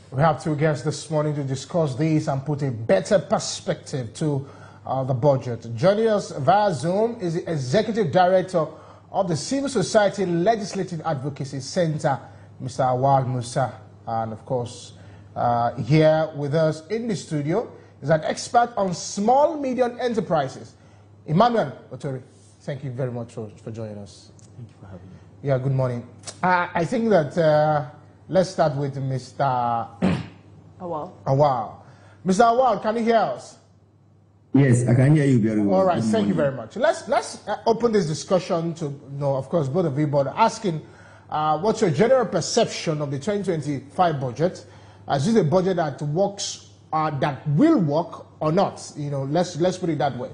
We have two guests this morning to discuss this and put a better perspective to the budget. Joining us via Zoom is the Executive Director of the Civil Society Legislative Advocacy Center, Mr. Awal Musa. And of course, here with us in the studio is an expert on small, medium enterprises, Emmanuel Otori. Thank you very much for joining us. Thank you for having me. Yeah, good morning. I think that let's start with Mr. Awal. Mr. Awal, can you hear us? Yes, I can hear you very well. All right, thank you very much. Let's open this discussion to, of course, both of you, but asking what's your general perception of the 2025 budget? Is this a budget that works, that will work or not? Let's put it that way.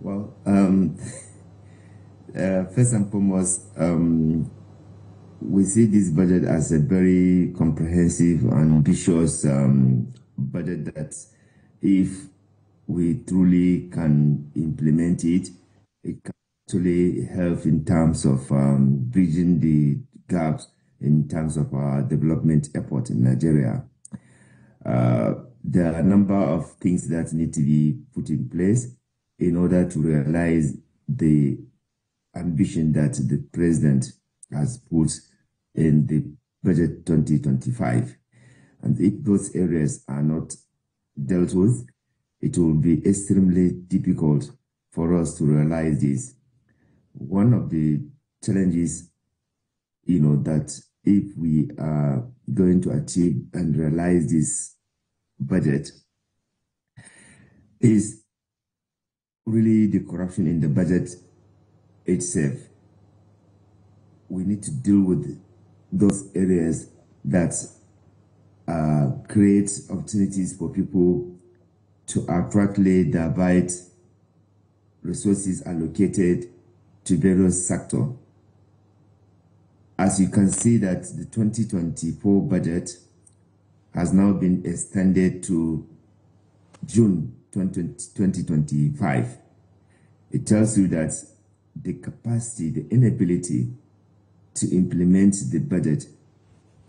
Well, first and foremost, we see this budget as a very comprehensive and ambitious budget that, if we truly can implement it, it can actually help in terms of bridging the gaps in terms of our development effort in Nigeria. There are a number of things that need to be put in place in order to realize the ambition that the president has put in the budget 2025. And if those areas are not dealt with, it will be extremely difficult for us to realize this. One of the challenges, that if we are going to achieve and realize this budget is really the corruption in the budget itself. We need to deal with those areas that create opportunities for people to appropriately divide resources allocated to various sectors. As you can see that the 2024 budget has now been extended to June 2025. It tells you that the capacity, the inability to implement the budget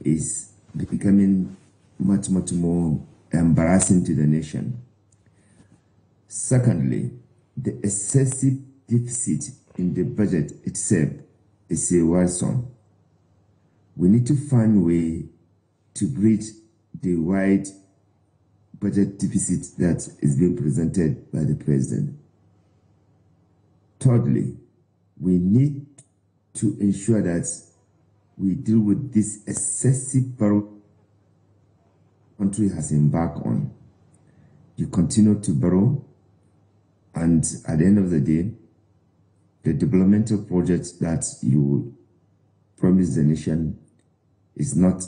is becoming much more embarrassing to the nation. Secondly, the excessive deficit in the budget itself is a worrisome. We need to find a way to bridge the wide budget deficit that is being presented by the president. Thirdly, we need to ensure that we deal with this excessive borrow country has embarked on. You continue to borrow, and at the end of the day, the developmental projects that you promise the nation is not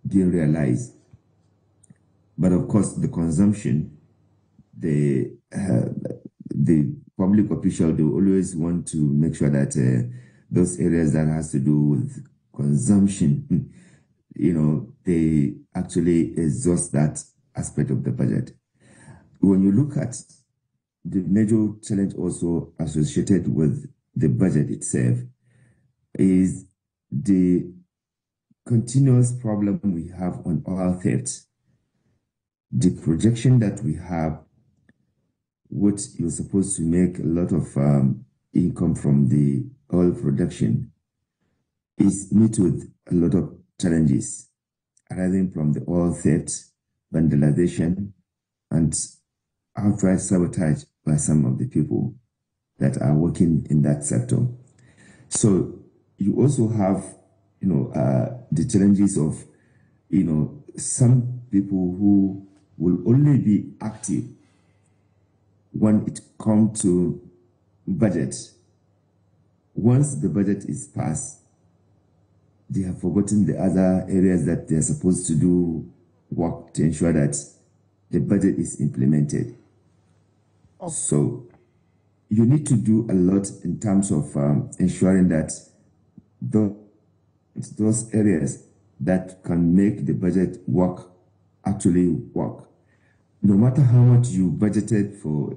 being realized. But of course, the consumption, the public official, they always want to make sure that those areas that has to do with consumption, they actually exhaust that aspect of the budget. When you look at the major challenge also associated with the budget itself is the continuous problem we have on oil theft. The projection that we have, what you're supposed to make a lot of income from the oil production, is met with a lot of challenges arising from the oil theft, vandalization, and outright sabotage by some of the people that are working in that sector. So you also have, the challenges of, some people who will only be active when it comes to budget. Once the budget is passed, they have forgotten the other areas that they are supposed to do work to ensure that the budget is implemented. Oh. So you need to do a lot in terms of ensuring that those areas that can make the budget work actually work. No matter how much you budgeted for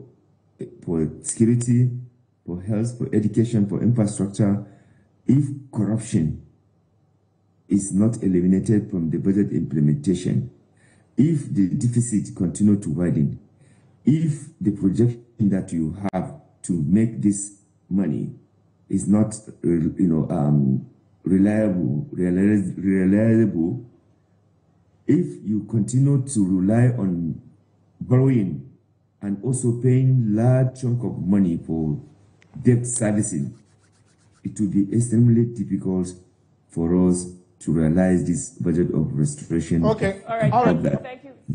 security, for health, for education, for infrastructure, if corruption is not eliminated from the budget implementation, if the deficit continue to widen, if the projection that you have to make this money is not, reliable, if you continue to rely on borrowing and also paying large chunk of money for debt servicing, it will be extremely difficult for us to realize this budget of restoration. Okay, all right.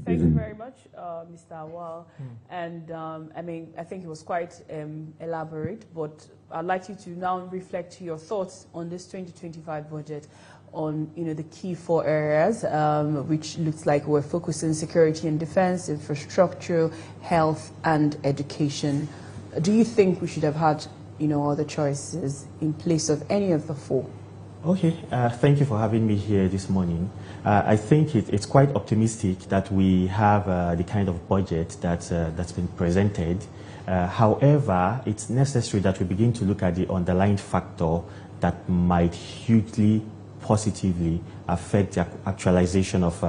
Thank you very much, Mr. Awal. And I think it was quite elaborate, but I'd like you to now reflect your thoughts on this 2025 budget on the key 4 areas, which looks like we're focusing security and defense, infrastructure, health, and education. Do you think we should have had other choices in place of any of the 4? Okay, thank you for having me here this morning. I think it's quite optimistic that we have the kind of budget that's been presented. However, it's necessary that we begin to look at the underlying factor that might hugely positively affect the actualization of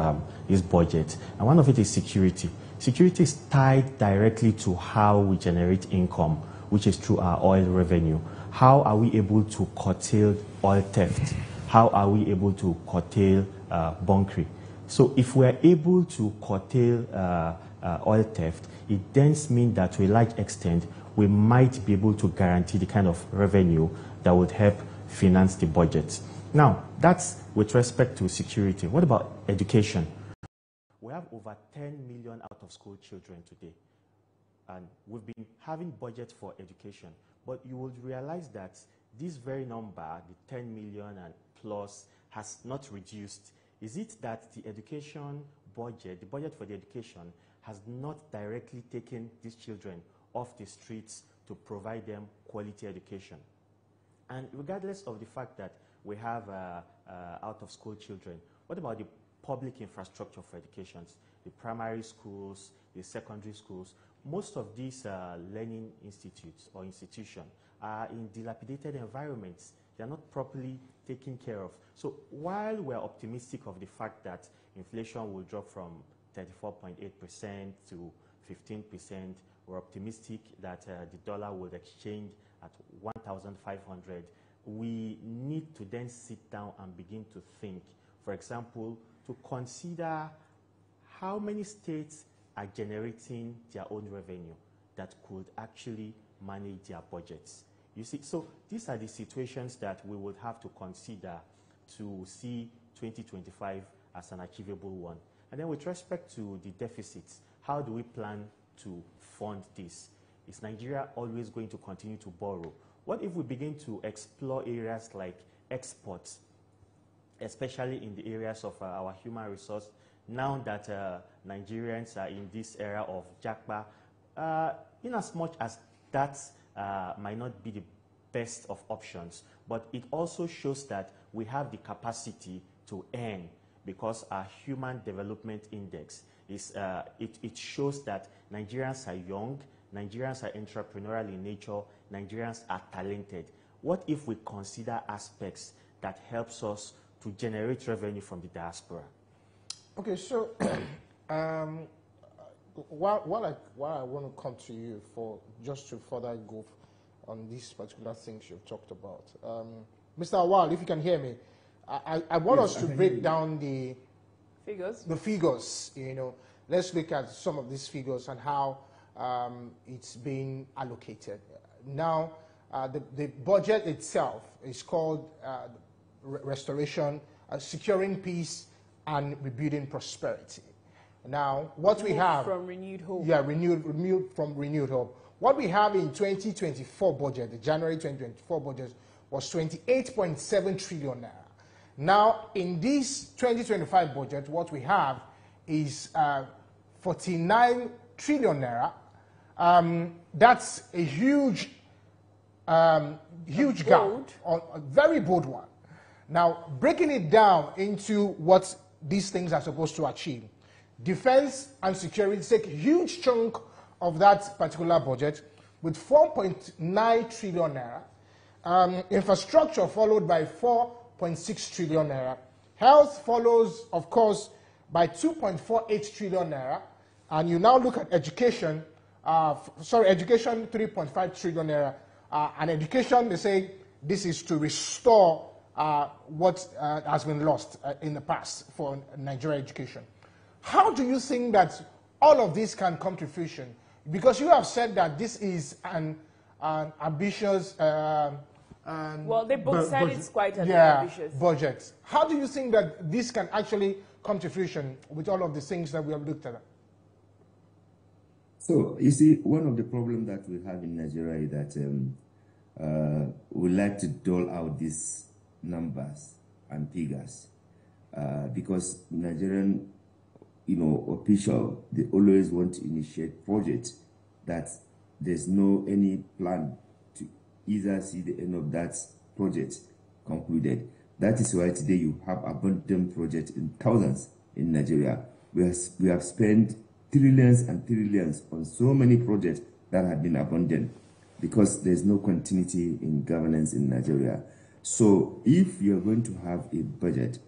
this budget. And one of it is security. Security is tied directly to how we generate income, which is through our oil revenue. How are we able to curtail oil theft? How are we able to curtail bunkering? So if we're able to curtail oil theft, it then means that to a large extent, we might be able to guarantee the kind of revenue that would help finance the budget. Now, that's with respect to security. What about education? We have over 10 million out-of-school children today. And we've been having budgets for education. But you would realize that this very number, the 10 million and plus, has not reduced. Is it that the education budget, the budget for the education, has not directly taken these children off the streets to provide them quality education? And regardless of the fact that we have out-of-school children, what about the public infrastructure for education? The primary schools, the secondary schools. Most of these learning institutes or institutions are in dilapidated environments. They are not properly taken care of. So while we're optimistic of the fact that inflation will drop from 34.8% to 15%, we're optimistic that the dollar will exchange at 1,500. We need to then sit down and begin to think, for example, to consider how many states are generating their own revenue that could actually manage their budgets. You see, so these are the situations that we would have to consider to see 2025 as an achievable one. And then with respect to the deficits, how do we plan to fund this? Is Nigeria always going to continue to borrow? What if we begin to explore areas like exports, especially in the areas of our human resource, now that Nigerians are in this era of Japa, in as much as that might not be the best of options, but it also shows that we have the capacity to earn, because our Human Development Index is, it shows that Nigerians are young, Nigerians are entrepreneurial in nature, Nigerians are talented. What if we consider aspects that helps us to generate revenue from the diaspora? Okay, so while I want to come to you for just to further go on these particular things you've talked about, Mr. Awal, if you can hear me, I want us to break down the figures. The figures, let's look at some of these figures and how it's being allocated. Now, the budget itself is called Restoration, Securing Peace and Rebuilding Prosperity. Now, what we have from Renewed Hope. Yeah, renewed from Renewed Hope. What we have in 2024 budget, the January 2024 budget, was 28.7 trillion naira. Now, in this 2025 budget, what we have is 49 trillion naira. That's a huge gap, a very bold one. Now, breaking it down into what these things are supposed to achieve. Defense and security take a huge chunk of that particular budget with 4.9 trillion naira. Infrastructure followed by 4.6 trillion naira. Health follows, of course, by 2.48 trillion naira. And you now look at education, education 3.5 trillion naira. And education, they say this is to restore what has been lost in the past for Nigeria education. How do you think that all of this can come to fruition? Because you have said that this is an ambitious well, they both said it's quite an ambitious budget. How do you think that this can actually come to fruition with all of the things that we have looked at? So, you see, one of the problems that we have in Nigeria is that we like to dole out these numbers and figures because Nigerian, official, they always want to initiate projects that there's no any plan to either see the end of that project concluded. That is why today you have abandoned projects in thousands in Nigeria. We have spent trillions and trillions on so many projects that have been abandoned because there's no continuity in governance in Nigeria. So if you're going to have a budget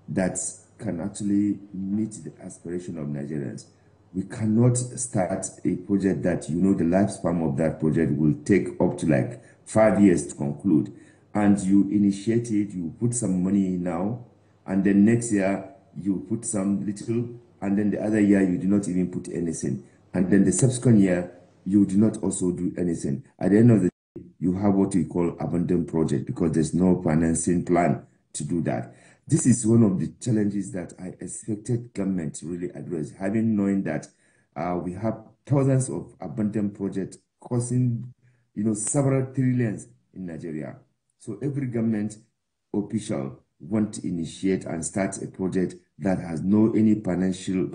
that can actually meet the aspiration of Nigerians, we cannot start a project that, the lifespan of that project will take up to like 5 years to conclude. And you initiate it, you put some money in now, and then next year you put some little, and then the other year you do not even put anything. And then the subsequent year, you do not also do anything. At the end of the day, you have what we call abandoned project because there's no financing plan to do that. This is one of the challenges that I expected government to really address, having knowing that we have thousands of abandoned projects costing, several trillions in Nigeria. So every government official want to initiate and start a project that has no any financing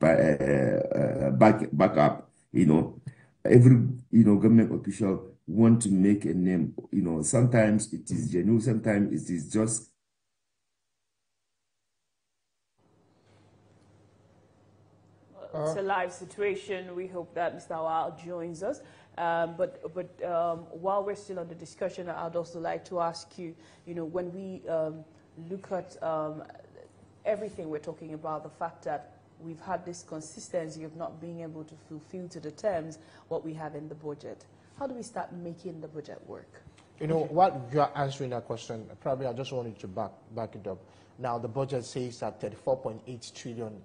backup. Every government official want to make a name. Sometimes it is genuine, sometimes it is just. It's a live situation. We hope that Mr. Awal joins us. But while we're still on the discussion, I'd also like to ask you, when we look at everything we're talking about, the fact that we've had this consistency of not being able to fulfill to the terms what we have in the budget. How do we start making the budget work? While you are answering that question, probably I just wanted to back it up. Now, the budget says that 34.8 trillion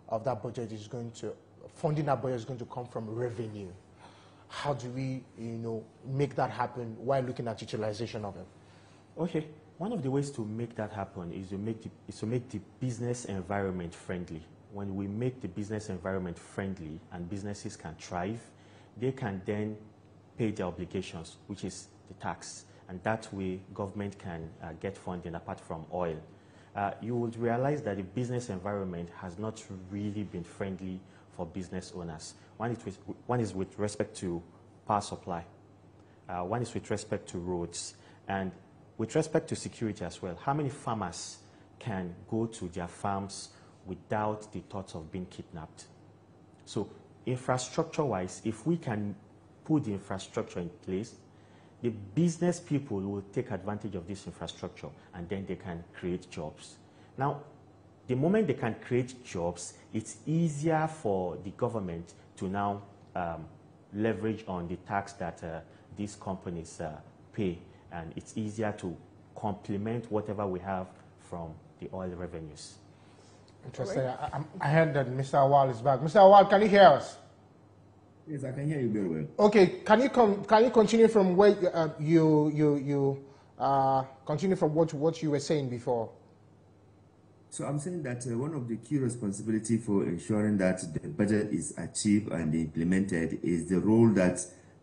of that budget is going to, funding that budget is going to come from revenue. How do we, make that happen while looking at utilization of it? Okay. One of the ways to make that happen is to make the business environment friendly. When we make the business environment friendly and businesses can thrive, they can then pay their obligations, which is the tax. And that way, government can get funding apart from oil. You would realize that the business environment has not really been friendly for business owners. One is with respect to power supply. One is with respect to roads. And with respect to security as well, how many farmers can go to their farms without the thought of being kidnapped? So infrastructure-wise, if we can put the infrastructure in place, the business people will take advantage of this infrastructure and then they can create jobs. Now, the moment they can create jobs, it's easier for the government to now leverage on the tax that these companies pay, and it's easier to complement whatever we have from the oil revenues. Interesting. I heard that Mr. Awal is back. Mr. Awal, can you hear us? Yes, I can hear you very well. Okay, can you continue from where you continue from what you were saying before? So I'm saying that one of the key responsibility for ensuring that the budget is achieved and implemented is the role that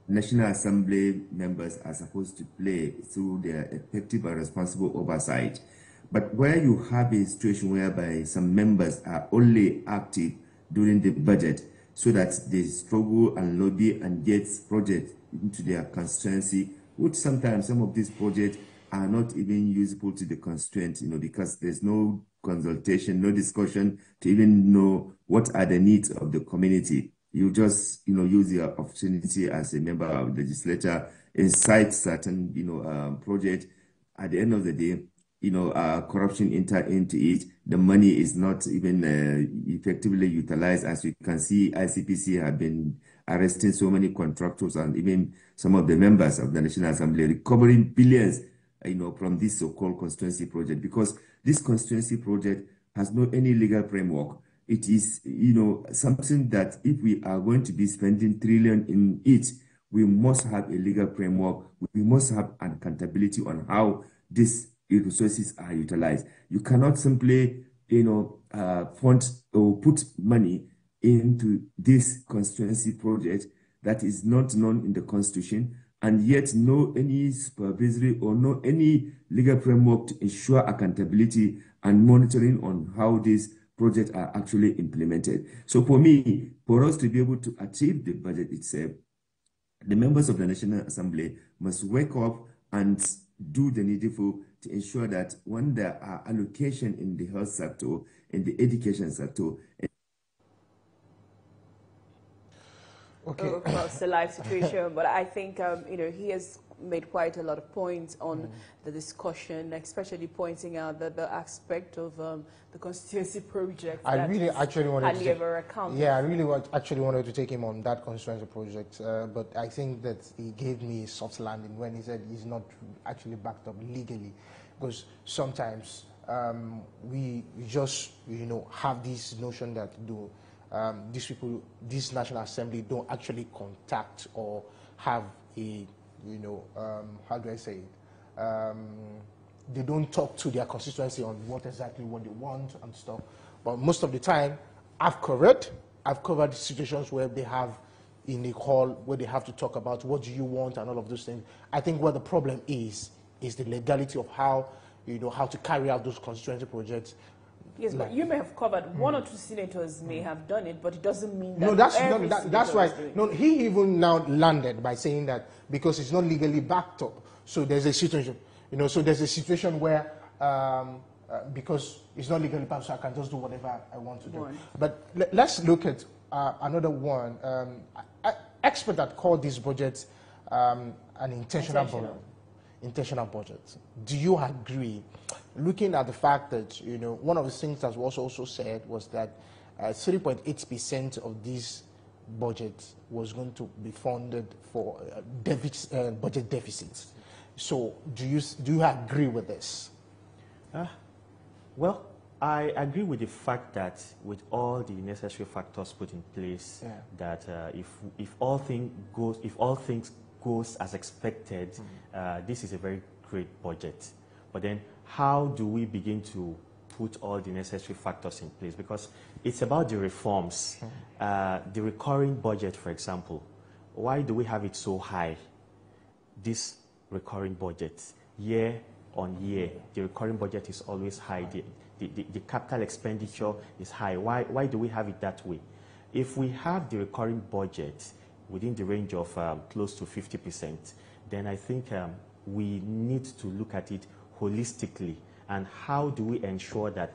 National Assembly members are supposed to play through their effective and responsible oversight. But where you have a situation whereby some members are only active during the budget so that they struggle and lobby and get projects into their constituency, which sometimes some of these projects are not even useful to the constituent, because there's no consultation, no discussion to even know what are the needs of the community. You just, use your opportunity as a member of the legislature, incite certain, project. At the end of the day, corruption into it. The money is not even effectively utilized. As you can see, ICPC have been arresting so many contractors and even some of the members of the National Assembly, recovering billions, from this so-called constituency project, because this constituency project has no any legal framework. It is, something that if we are going to be spending trillion in it, we must have a legal framework. We must have an accountability on how these resources are utilized. You cannot simply, fund or put money into this constituency project that is not known in the Constitution, and yet no any supervisory or no any legal framework to ensure accountability and monitoring on how these projects are actually implemented. So for me, for us to be able to achieve the budget itself, the members of the National Assembly must wake up and do the needful to ensure that when there are allocation in the health sector, in the education sector. Okay. Across the life situation, but I think he has made quite a lot of points on the discussion, especially pointing out that the aspect of the constituency project. I really actually wanted to ever accounted. Yeah, I really actually wanted to take him on that constituency project, but I think that he gave me a soft landing when he said he's not actually backed up legally, because sometimes we just have this notion that these people, this National Assembly, don't actually contact or have a how do I say it? They don't talk to their constituency on what exactly what they want and stuff. But most of the time, I've covered situations where they have in the hall where they have to talk about what do you want and all of those things. I think what the problem is the legality of how how to carry out those constituency projects. Yes, but you may have covered one or two senators may have done it, but it doesn't mean that that's why. No, he even now landed by saying that because it's not legally backed up. So there's a situation, so there's a situation where because it's not legally backed, so I can just do whatever I want to do. But let's look at another one. Expert that called this budget an intentional budget. Do you agree? Looking at the fact that one of the things that was also said was that 3.8% of this budget was going to be funded for budget deficits. So do you agree with this? Well, I agree with the fact that with all the necessary factors put in place, that if all things goes as expected, this is a very great budget. But then how do we begin to put all the necessary factors in place? Because it's about the reforms. The recurring budget, for example, why do we have it so high? This recurring budget, year on year, the recurring budget is always high. The capital expenditure is high. Why do we have it that way? If we have the recurring budget within the range of close to 50%, then I think we need to look at it holistically. And how do we ensure that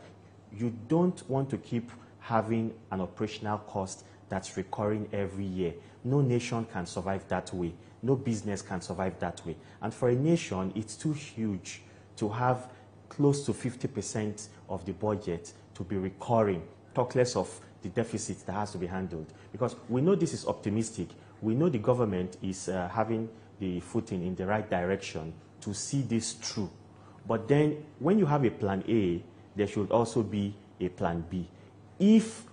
you don't want to keep having an operational cost that's recurring every year? No nation can survive that way. No business can survive that way. And for a nation, it's too huge to have close to 50% of the budget to be recurring, talk less of the deficit that has to be handled. Because we know this is optimistic. We know the government is having the footing in the right direction to see this through. But then when you have a plan A, there should also be a plan B. If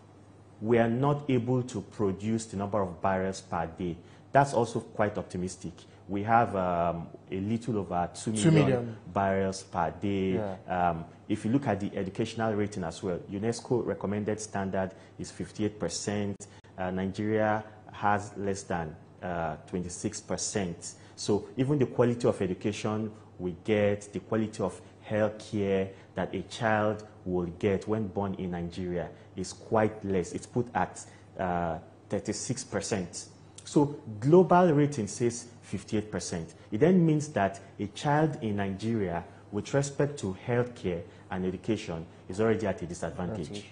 we are not able to produce the number of barrels per day, that's also quite optimistic. We have a little over 2 million barrels per day. Yeah. If you look at the educational rating as well, UNESCO recommended standard is 58%. Nigeria has less than 26%. So even the quality of education we get, the quality of health care that a child will get when born in Nigeria is quite less. It's put at 36%. So global rating says 58%. It then means that a child in Nigeria, with respect to health care and education, is already at a disadvantage.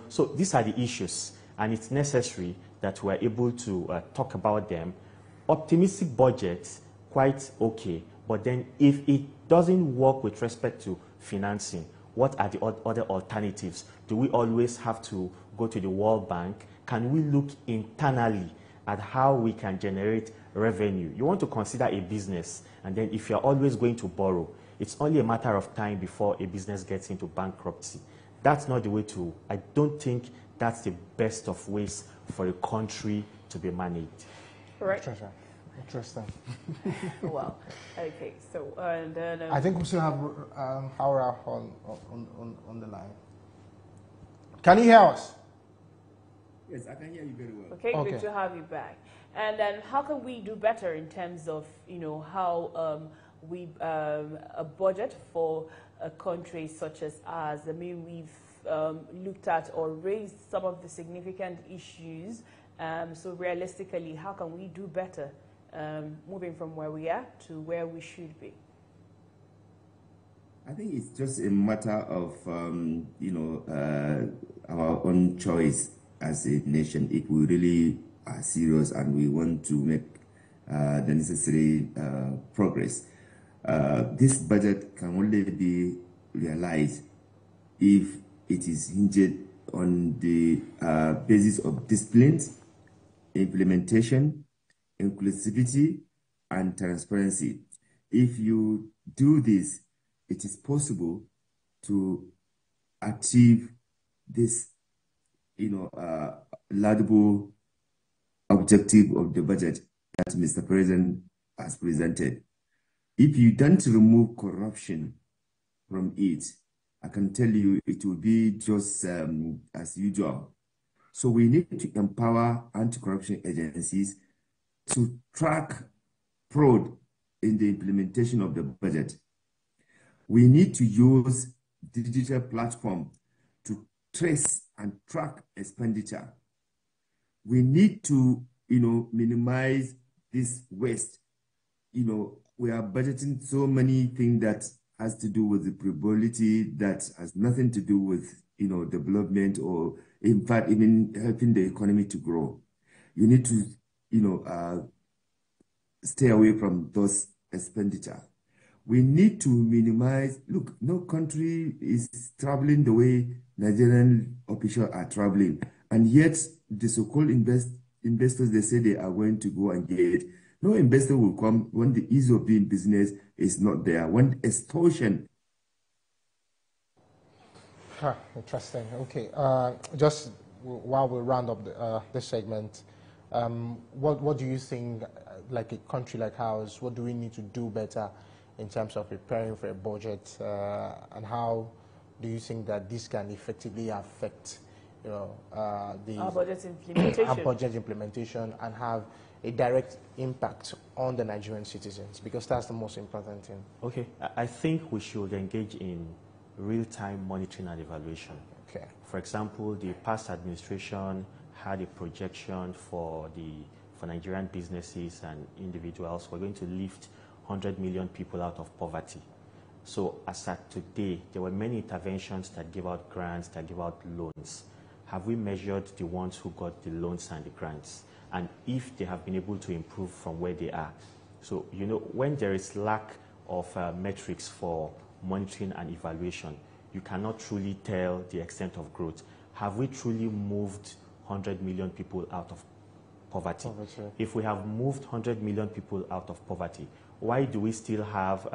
So these are the issues, and it's necessary that we're able to talk about them. Optimistic budgets, quite okay, But then if it doesn't work with respect to financing, what are the other alternatives? Do we always have to go to the World Bank? Can we look internally at how we can generate revenue? You want to consider a business, and then if you're always going to borrow, it's only a matter of time before a business gets into bankruptcy. That's not the way to, I don't think that's the best of ways for a country to be managed. Right. Interesting. Wow. Okay. So, and then I think we still have Haura on the line. Can you hear us? Yes, I can hear you very well. okay, good to have you back. And then, how can we do better in terms of, how we a budget for a country such as ours? I mean, we've looked at or raised some of the significant issues. So realistically, how can we do better, moving from where we are to where we should be? I think it's just a matter of, our own choice as a nation. If we really are serious and we want to make the necessary progress, this budget can only be realized if it is hinged on the basis of discipline, implementation, inclusivity, and transparency. If you do this, it is possible to achieve this, laudable objective of the budget that Mr. President has presented. If you don't remove corruption from it, I can tell you it will be just as usual. So we need to empower anti-corruption agencies to track fraud in the implementation of the budget. We need to use digital platform to trace and track expenditure. We need to, minimize this waste. We are budgeting so many things that has to do with the probability that has nothing to do with, development or, in fact, even helping the economy to grow. You need to, stay away from those expenditure. We need to minimize, look, no country is traveling the way Nigerian officials are traveling. And yet, the so-called investors, they say they are going to go and get. No investor will come when the ease of doing business is not there, when extortion. Interesting. Okay. Just while we round up this segment, what do you think, like a country like ours, what do we need to do better in terms of preparing for a budget, and how do you think that this can effectively affect, our budget implementation? Our budget implementation, and have a direct impact on the Nigerian citizens, because that's the most important thing. Okay, I think we should engage in real-time monitoring and evaluation. Okay. For example, the past administration had a projection for Nigerian businesses and individuals. We're going to lift 100 million people out of poverty. So as at today, there were many interventions that give out grants, that give out loans. Have we measured the ones who got the loans and the grants? And if they have been able to improve from where they are? So, when there is lack of metrics for monitoring and evaluation, you cannot truly tell the extent of growth. Have we truly moved 100 million people out of poverty? If we have moved 100 million people out of poverty, why do we still have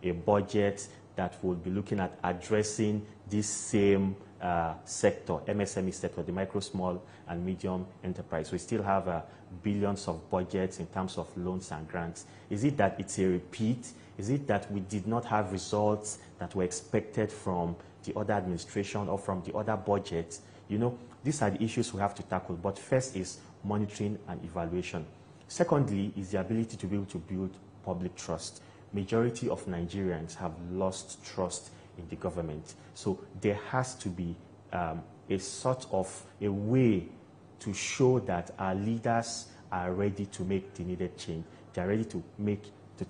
a budget that will be looking at addressing this same sector, MSME sector, the micro, small, and medium enterprise? We still have billions of budgets in terms of loans and grants. Is it that it's a repeat? Is it that we did not have results that were expected from the other administration or from the other budgets? These are the issues we have to tackle. But first is monitoring and evaluation. Secondly is the ability to be able to build public trust. Majority of Nigerians have lost trust in the government. So there has to be a sort of a way to show that our leaders are ready to make the needed change. They are ready to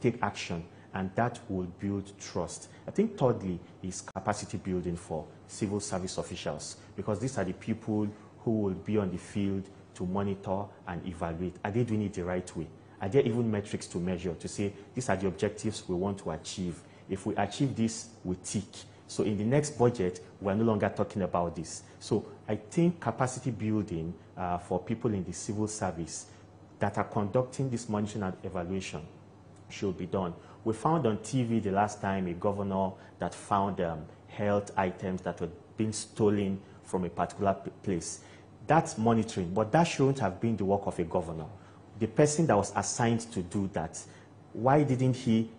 take action, and that will build trust. I think thirdly is capacity building for civil service officials, because these are the people who will be on the field to monitor and evaluate. Are they doing it the right way? Are there even metrics to measure to say these are the objectives we want to achieve? If we achieve this, we tick. So in the next budget, we're no longer talking about this. So I think capacity building for people in the civil service that are conducting this monitoring and evaluation should be done. We found on TV the last time a governor that found health items that were being stolen from a particular place. That's monitoring, but that shouldn't have been the work of a governor. The person that was assigned to do that, why didn't he,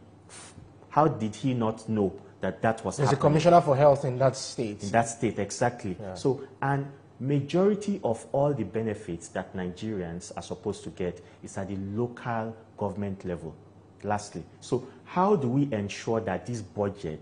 how did he not know that that was There's happening? a commissioner for health in that state. In that state, exactly. Yeah. So, and majority of all the benefits that Nigerians are supposed to get is at the local government level. Lastly, so how do we ensure that this budget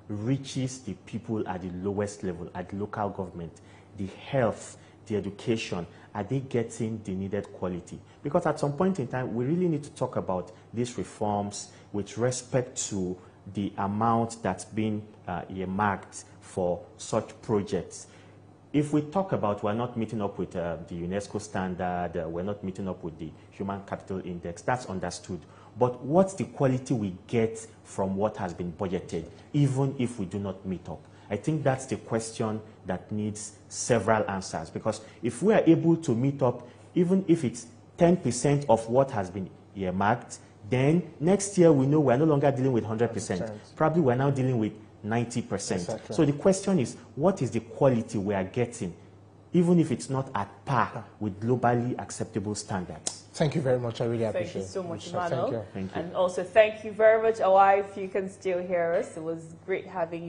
reaches the people at the lowest level, at the local government? The health, the education, are they getting the needed quality? Because at some point in time, we really need to talk about these reforms with respect to the amount that's been earmarked for such projects. If we talk about we're not meeting up with the UNESCO standard, we're not meeting up with the Human Capital Index, that's understood. But what's the quality we get from what has been budgeted, even if we do not meet up? I think that's the question that needs several answers, because if we are able to meet up, even if it's 10% of what has been earmarked, then next year we know we're no longer dealing with 100%. Probably we're now dealing with 90%. Exactly. So the question is, what is the quality we are getting, even if it's not at par with globally acceptable standards? Thank you very much. I really appreciate it. Thank you so much, Emmanuel. Thank you. And also thank you very much, Awa, if you can still hear us. It was great having you.